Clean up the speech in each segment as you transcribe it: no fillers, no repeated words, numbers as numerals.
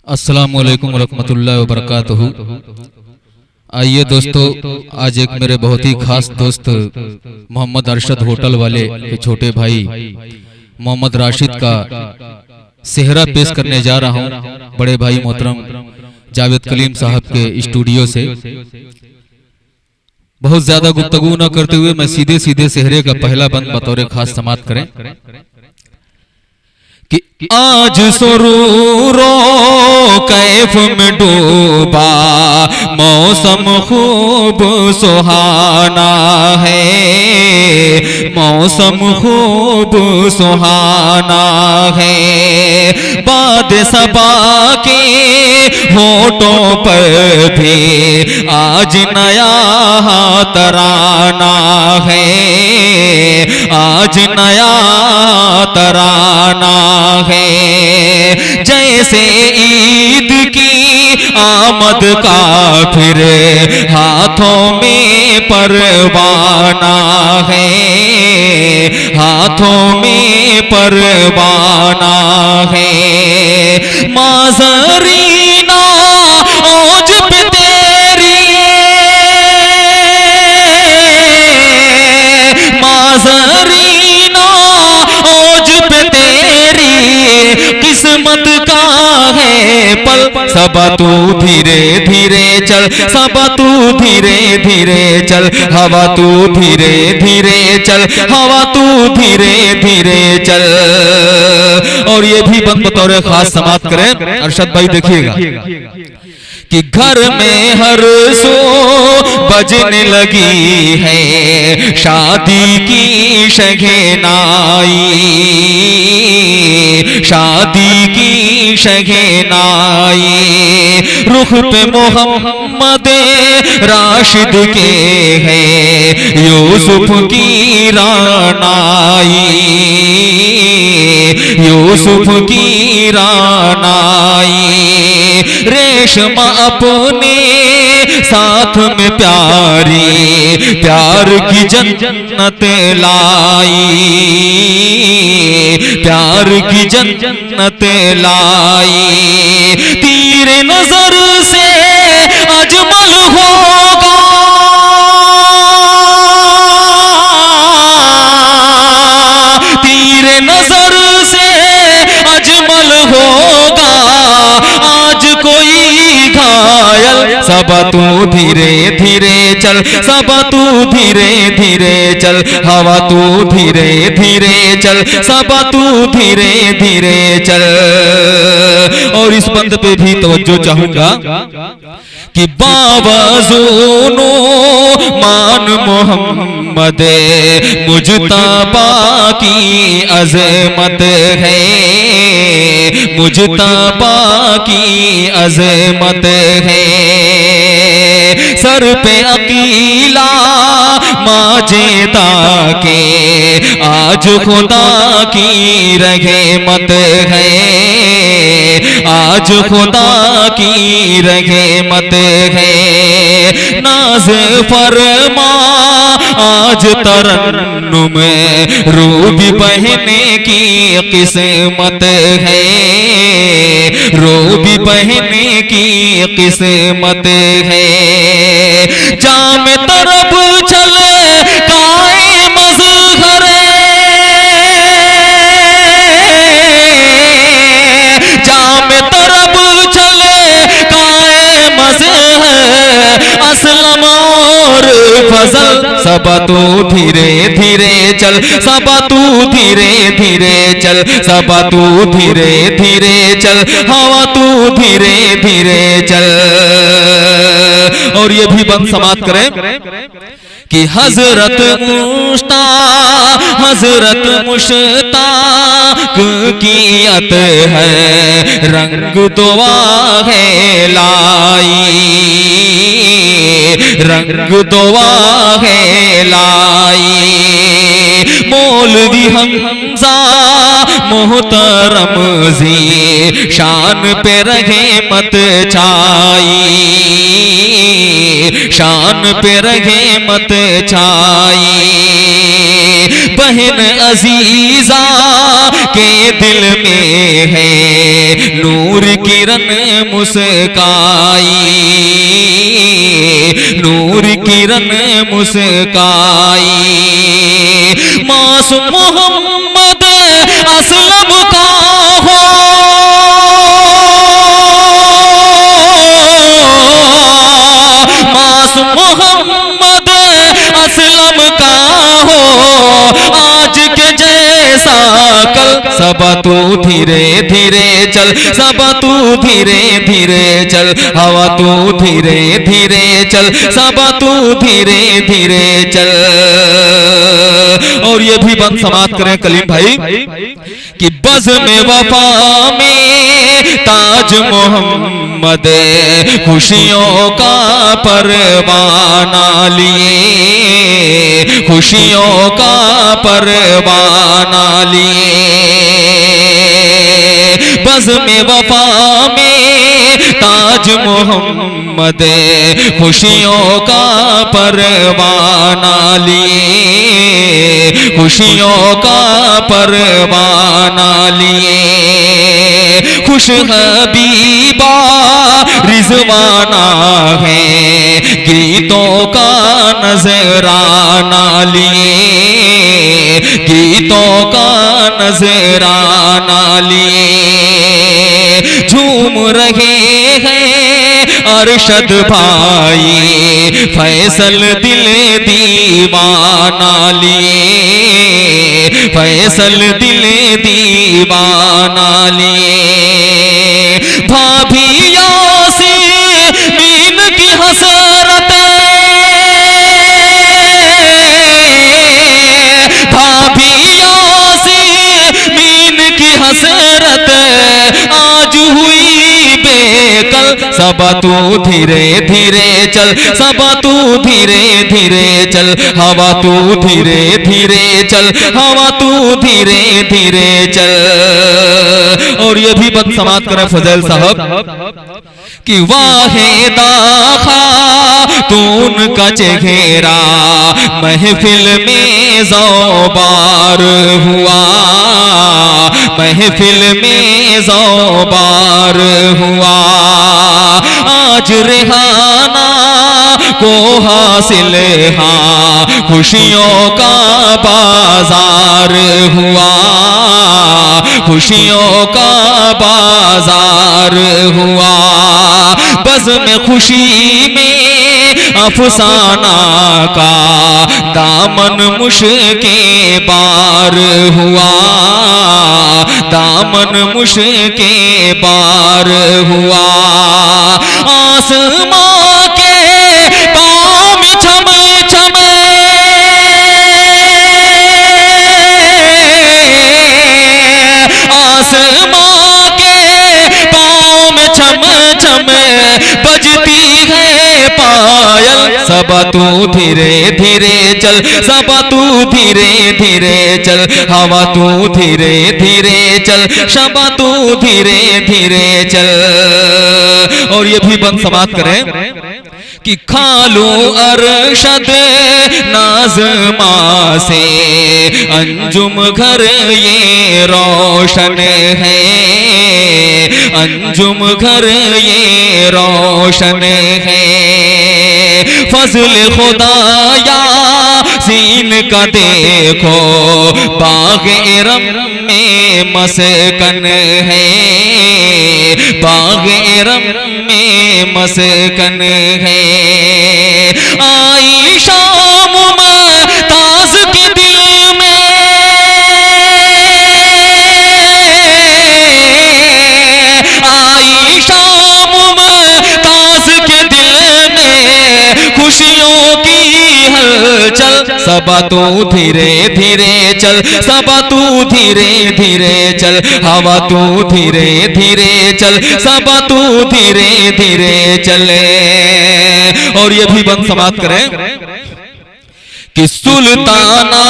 अस्सलामुअलैकुम वरहमतुल्लाहि वबरकातुहू। आइए दोस्तों, आज एक मेरे बहुत ही खास दोस्त मोहम्मद अरशद होटल वाले के छोटे भाई मोहम्मद राशिद का सेहरा पेश करने जा रहा हूं, बड़े भाई मोहतरम जावेद कलीम साहब के स्टूडियो से। बहुत ज्यादा गुफ्तगू न करते हुए मैं सीधे सीधे सेहरे का पहला बंद बतौर खास समाप्त करें कि आज सुरूरो कैफ में डूबा मौसम खूब सुहाना है, मौसम खूब सुहाना है। बाद सबा के होठों पर भी आज नया तराना है, आज नया तराना है। जैसे ईद की आमद का फिर हाथों में परवाना है, हाथों में परवाना है। माज़रीना औज पे तेरी, माज़रीना औज पे तेरी किस्मत का है पल। सबा तू धीरे धीरे चल, सबा तू धीरे धीरे चल, हवा तू धीरे धीरे चल, हवा तू धीरे धीरे चल। और ये भी बंद बतौर खास समाप्त करें अरशद भाई, देखिएगा कि घर में हर सो बजने लगी है शादी की शगनाई, शादी की शगनाई। रुख पे मोहम्मद राशिद के है यूसुफ की रानाई, यूसुफ की रानाई। रेशम अपने साथ में प्यारी प्यार की जन्नत लाई, प्यार की जन्नत लाई। तीरे नजर से अजमल होगा, तीरे नजर से अजमल होगा आज कोई घायल। सबा तू धीरे धीरे चल, सबा तू धीरे धीरे चल, हवा तू धीरे धीरे चल, सबा तू धीरे धीरे चल। और इस बंद पे भी तवज्जो चाहूंगा कि बावज़ूनो मान मोहम्मद मुजतबा की अज़मत है, मुजतबा की अज़मत है। सर पे अकीला माजेदा के आज खुदा की रहमत है, आज खुदा की रहमत है। नाज फरमा आज तरन्नुम रूबी बहने की किस्मत है, रूबी बहने की किस्मत है। जाम तरफ चले काए मज़हर, जाम तरफ चले काए मज़हर असलम और फजल। सबा तू धीरे धीरे चल, सबा तू धीरे धीरे चल, सबा तू धीरे धीरे चल, हवा तू धीरे धीरे चल। और ये भी बंद समाप्त करें कि हजरत मुश्ताक की अत है रंग दुआ है लाई, रंग दुआ है लाई। मौलवी हमजा मोहतरम जी शान पे रहे मत छाई, शान पे रहे मत छाई। बहन अजीजा के दिल में है नूर किरण मुस्काई, नूर किरण मुस्काई। मासूम मोहम्मद असलम का हो, मासूम मोहम्मद असलम का हो, आज के जैसा कल। सब तू धीरे धीरे चल, सब तू धीरे धीरे चल, हवा तू धीरे धीरे चल, सब तू धीरे धीरे चल। और ये भी बंद समाप्त करें कलीम भाई कि बज़ में वफा में ताज मोहम्मद खुशियों का परवाना लिए, खुशियों का परवाना लिए। बज़ में वफा में ताज मोहम्मद खुशियों का परवाना लिए, खुशियों का परवाना लिए। खुश हबीबा रिजवाना है गीतों का नजराना लिए, गीतों का नजराना लिए। झूम रहे हैं अरशद भाई फैसल दिल दीवाना लिए, फैसल दिल दीवाना लिए। भाभी यासीन की हसरत, भाभी यासीन की हसरत आज हुई बेकल। सब तू धीरे धीरे चल, सब तू धीरे धीरे चल, हवा तू धीरे धीरे चल, हवा तू धीरे धीरे चल। और ये भी बंद समाप्त करें फजल साहब कि वाहिदा खातून का चेहरा महफिल में ज़ौबार हुआ, महफिल में ज़ौबार हुआ। आज रेहाना को हासिल हाँ खुशियों का बाजार हुआ, खुशियों का बाजार हुआ। बज़ में खुशी में अफसाना का दामन मुश्के बार हुआ, दामन मुश्के बार हुआ। आसमां के पाँव में छम छम, आसमां के पाँव में छम छम बजती है पायल। सब तू धीरे धीरे चल, सब तू धीरे धीरे चल, हवा तू धीरे धीरे चल, सब तू धीरे धीरे चल। और ये भी बंद समाप्त करें कि खालू अरशद नाज़मा से अंजुम घर ये रोशन है, अंजुम घर ये रोशन है। फजल खुदाया सीन का देखो बाग इरम में मस्कन है, बाग इरम में मस्कन है। आईशा मुमताज के दिल में, आईशा मुमताज के दिल में खुशियों की हलचल। सब तू धीरे धीरे चल, सब तू धीरे धीरे चल, हवा तू धीरे धीरे चल, सब तू धीरे धीरे चले। और ये भी बंद समाप्त करें कि सुल्ताना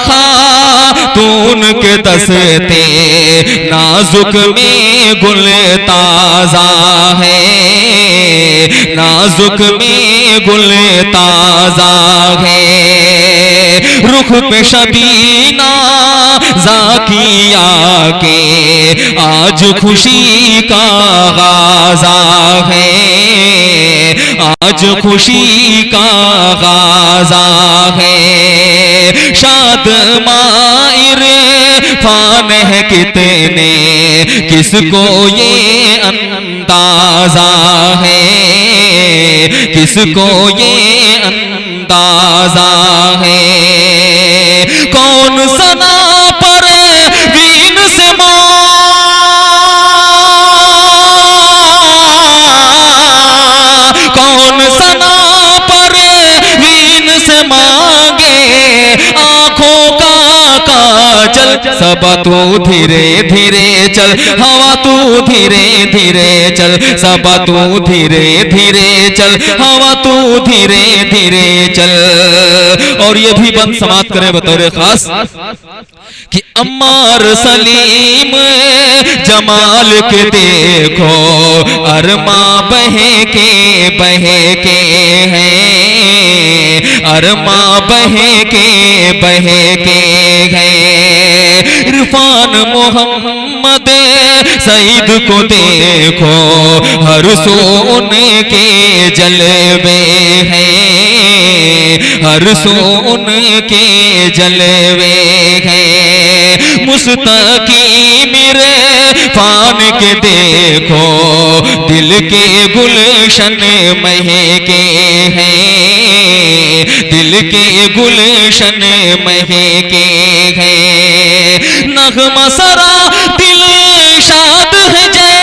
खातून के दस्ते नाजुक में गुल ताजा है, नाजुक में गुल ताजा है। रुख पे शबीना जाकिया के आज खुशी का गाजा है, आज खुशी का गाजा है। शाद मायर फान है कितने, किसको ये अंदाजा है, किसको ये अंदाजा है। कौन सना पर वीन से कौन सना पर वीन से मांगे आंखों का काजल। सबा तू धीरे धीरे चल, हवा तू धीरे धीरे चल, सबा तू धीरे धीरे चल, हवा तू धीरे धीरे चल। और ये भी बंद समाप्त करें बतौर खास कि अम्मार सलीम जमाल के देखो अरमा बहे के हैं, अरमा बहे के हैं। इरफान मोहम्मद सईद को देखो हर सोने के जलवे हैं, हर सोने के जलवे हैं। मुस्तकी मेरे फान के देखो दिल के गुलशन महके हैं, दिल के गुलशन महके हैं। नगमा सरा दिल शाद है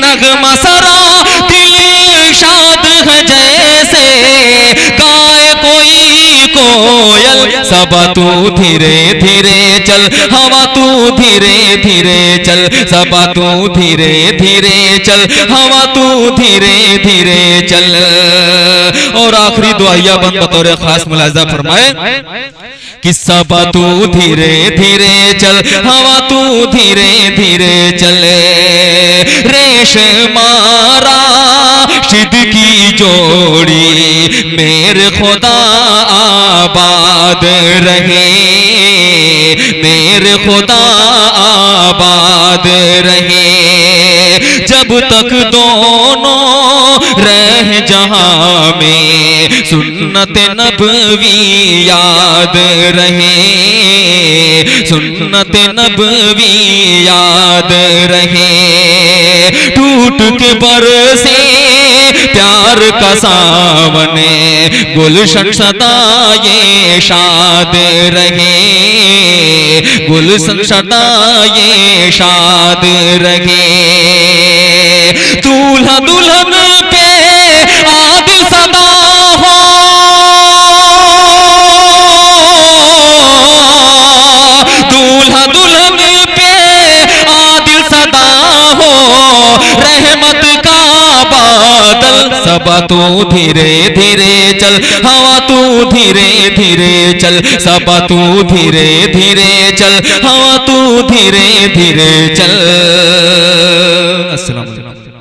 नगमा सरा दिल शाद है जैसे गाए कोई कोयल। सबा तू धीरे धीरे चल, हवा तू धीरे धीरे चल, सबा तू धीरे धीरे चल, हवा तू धीरे धीरे चल। और आखिरी दुआया बंद बतौर खास मुलाजा फरमाए कि सबा तू धीरे धीरे चल, हवा तू धीरे धीरे चल। रेशमारा शिद की जोड़ी मेरे खुदा आबाद रहे, मेरे खुदा आबाद रहे। जब तक दोनों रह जहां में सुन्नत नबवी याद रहे, सुन्नत नबवी याद रहे। टूट के बरसे प्यार का सावने गुलशन सदा ये शाद रहे, गुलशन सदा ये शाद रहे। दूल्हा दुल्हन पे आदिल सदा हो, दूल्हा दुल्हन पे आदिल सदा हो, रहमत का बादल। सबा तू धीरे धीरे चल, हवा तू धीरे धीरे चल, सबा तू धीरे धीरे चल, हवा तू धीरे धीरे चल। अस्सलाम।